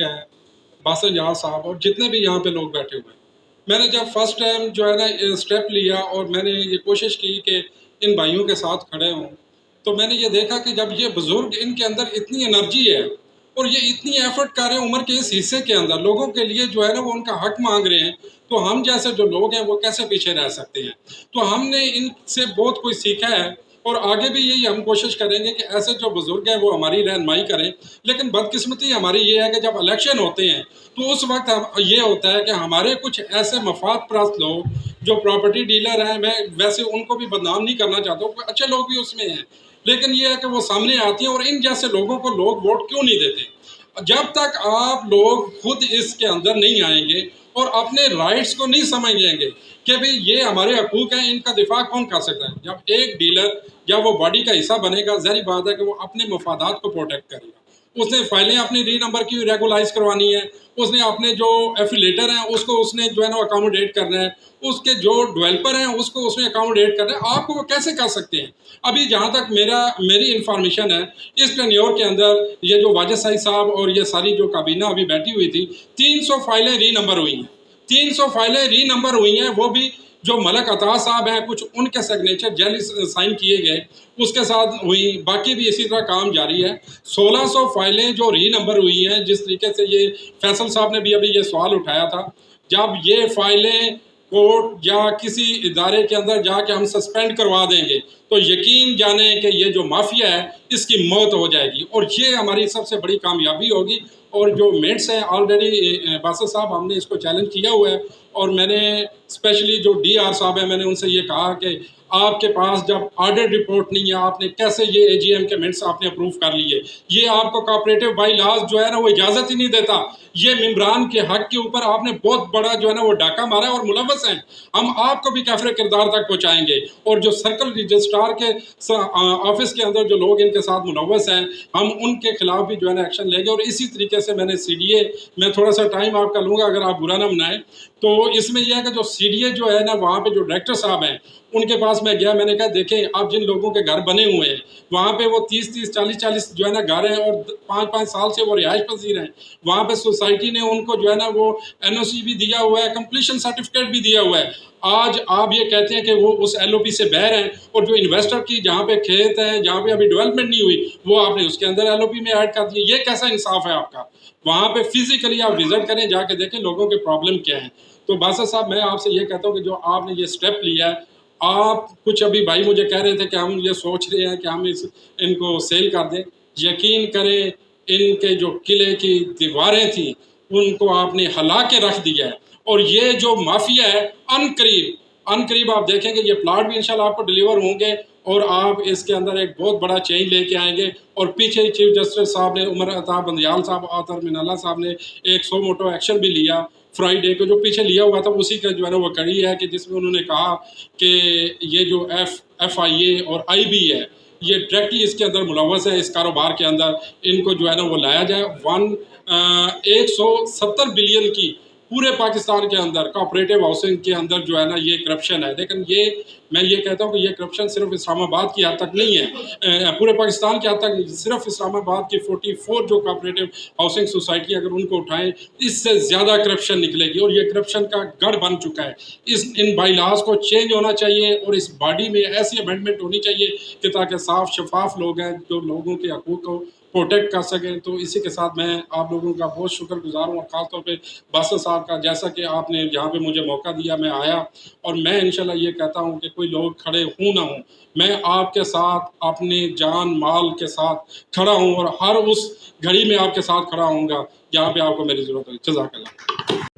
बुजुर्ग हैं, बासिल जहाज साहब और जितने भी यहाँ पे लोग बैठे हुए हैं। मैंने जब फर्स्ट टाइम जो है ना स्टेप लिया और मैंने ये कोशिश की कि इन भाइयों के साथ खड़े हों, तो मैंने ये देखा कि जब ये बुज़ुर्ग इनके अंदर इतनी एनर्जी है और ये इतनी एफर्ट कर रहे हैं उम्र के इस हिस्से के अंदर लोगों के लिए जो है ना वो उनका हक मांग रहे हैं, तो हम जैसे जो लोग हैं वो कैसे पीछे रह सकते हैं। तो हमने इनसे बहुत कुछ सीखा है और आगे भी यही हम कोशिश करेंगे कि ऐसे जो बुज़ुर्ग हैं वो हमारी रहनुमाई करें। लेकिन बदकिस्मती हमारी ये है कि जब इलेक्शन होते हैं तो उस वक्त हम ये होता है कि हमारे कुछ ऐसे मफाद परस्त लोग जो प्रॉपर्टी डीलर हैं, मैं वैसे उनको भी बदनाम नहीं करना चाहता हूँ, अच्छे लोग भी उसमें हैं, लेकिन ये है कि वो सामने आती हैं और इन जैसे लोगों को लोग वोट क्यों नहीं देते। जब तक आप लोग खुद इसके अंदर नहीं आएंगे और अपने राइट्स को नहीं समझेंगे कि भाई ये हमारे हकूक हैं, इनका दिफा कौन कर सकता है। जब एक डीलर या वो बॉडी का हिस्सा बनेगा, ज़ाहिर बात है कि वो अपने मफादात को प्रोटेक्ट करेगा। उसने फाइलें अपनी री नंबर की रेगुलाइज करवानी है, उसने अपने जो एफिलेटर हैं उसको उसने जो है ना अकोमोडेट करना है, उसके जो डेवलपर हैं उसको उसने अकोमोडेट करना है। आपको वो कैसे कर सकते हैं। अभी जहाँ तक मेरी इंफॉर्मेशन है, इस टेन्योर के अंदर ये जो वाजिद सईद साहब और ये सारी जो काबीना अभी बैठी हुई थी, 300 फाइलें री नंबर हुई हैं, 300 फाइलें री नंबर हुई हैं। वो भी जो मलक अता साहब हैं कुछ उनके सिग्नेचर जैली साइन किए गए उसके साथ हुई, बाकी भी इसी तरह काम जारी है। 1600 फाइलें जो री नंबर हुई हैं, जिस तरीके से ये फैसल साहब ने भी अभी ये सवाल उठाया था, जब ये फाइलें कोर्ट या किसी इदारे के अंदर जाके हम सस्पेंड करवा देंगे तो यकीन जाने कि ये जो माफिया है इसकी मौत हो जाएगी और ये हमारी सबसे बड़ी कामयाबी होगी। और जो मेट्स हैं ऑलरेडी बासिल साहब हमने इसको चैलेंज किया हुआ है और मैंने स्पेशली जो डीआर साहब हैं मैंने उनसे ये कहा कि आपके पास जब ऑडिट रिपोर्ट नहीं है आपने कैसे ये एजीएम के मिनट्स आपने अप्रूव कर लिए। ये आपको कोऑपरेटिव बाई लॉज जो है ना वो इजाज़त ही नहीं देता। ये मेम्बरान के हक के ऊपर आपने बहुत बड़ा जो है ना वो डाका मारा है और मुलव्वस हैं। हम आपको भी काफिर किरदार तक पहुँचाएंगे और जो सर्कल रजिस्ट्रार के ऑफिस के अंदर जो लोग इनके साथ मुलव्वस हैं हम उनके खिलाफ भी जो है ना एक्शन लेंगे। और इसी तरीके से मैंने सीडीए में थोड़ा सा टाइम आपका लूँगा अगर आप बुरा ना मनाएं, तो इसमें यह है कि जो सीडीए जो है ना वहाँ पे जो डायरेक्टर साहब हैं उनके पास मैं गया, मैंने कहा देखें आप जिन लोगों के घर बने हुए हैं वहाँ पे वो 30-30 40-40 जो है ना घर हैं और 5-5 साल से वो रिहाइश पसीर हैं। वहाँ पे सोसाइटी ने उनको जो है ना वो एनओसी भी दिया हुआ है, कंप्लीशन सर्टिफिकेट भी दिया हुआ है। आज आप ये कहते हैं कि वो उस एलओपी से बहर हैं और जो इन्वेस्टर की जहाँ पे खेत है जहाँ पे अभी डेवलपमेंट नहीं हुई वो आपने उसके अंदर एलओपी में ऐड कर दिया। ये कैसा इंसाफ है आपका। वहाँ पे फिजिकली आप विजिट करें, जाके देखें लोगों के प्रॉब्लम क्या है। तो बासिल साहब मैं आपसे ये कहता हूँ कि जो आपने ये स्टेप लिया है, आप कुछ अभी भाई मुझे कह रहे थे कि हम ये सोच रहे हैं कि हम इनको सेल कर दें। यकीन करें इनके जो किले की दीवारें थी उनको आपने हिला के रख दिया है और ये जो माफिया है अनकरीब आप देखेंगे ये प्लाट भी इंशाल्लाह आपको डिलीवर होंगे और आप इसके अंदर एक बहुत बड़ा चेंज लेके आएंगे। और पीछे चीफ जस्टिस साहब ने उमर अता बंदियाल साहब आतर मिनाला साहब ने एक सो मोटो एक्शन भी लिया फ्राइडे को जो पीछे लिया हुआ था उसी का जो है ना वो कड़ी है कि जिसमें उन्होंने कहा कि ये जो FIA और IB है ये डायरेक्टली इसके अंदर मुलव्वस है इस कारोबार के अंदर, इनको जो है ना वो लाया जाए। 170 बिलियन की पूरे पाकिस्तान के अंदर कोऑपरेटिव हाउसिंग के अंदर जो है ना ये करप्शन है। लेकिन ये मैं ये कहता हूँ कि ये करप्शन सिर्फ इस्लामाबाद की हद तक नहीं है, पूरे पाकिस्तान की हद तक नहीं। सिर्फ इस्लामाबाद की 44 जो कोऑपरेटिव हाउसिंग सोसाइटी अगर उनको उठाएं इससे ज़्यादा करप्शन निकलेगी और ये करप्शन का गढ़ बन चुका है। इन बाई लॉज को चेंज होना चाहिए और इस बॉडी में ऐसी अमेंडमेंट होनी चाहिए कि ताकि साफ शफाफ लोग हैं जो लोगों के हकूक़ को प्रोटेक्ट कर सकें। तो इसी के साथ मैं आप लोगों का बहुत शुक्रगुजार हूँ और ख़ासतौर पे बासिल साहब का, जैसा कि आपने यहाँ पे मुझे मौका दिया मैं आया और मैं इंशाल्लाह ये कहता हूँ कि कोई लोग खड़े हूँ ना हूँ मैं आपके साथ अपने जान माल के साथ खड़ा हूँ और हर उस घड़ी में आपके साथ खड़ा हूँगा जहाँ पे आपको मेरी ज़रूरत है। जज़ाकल्लाह।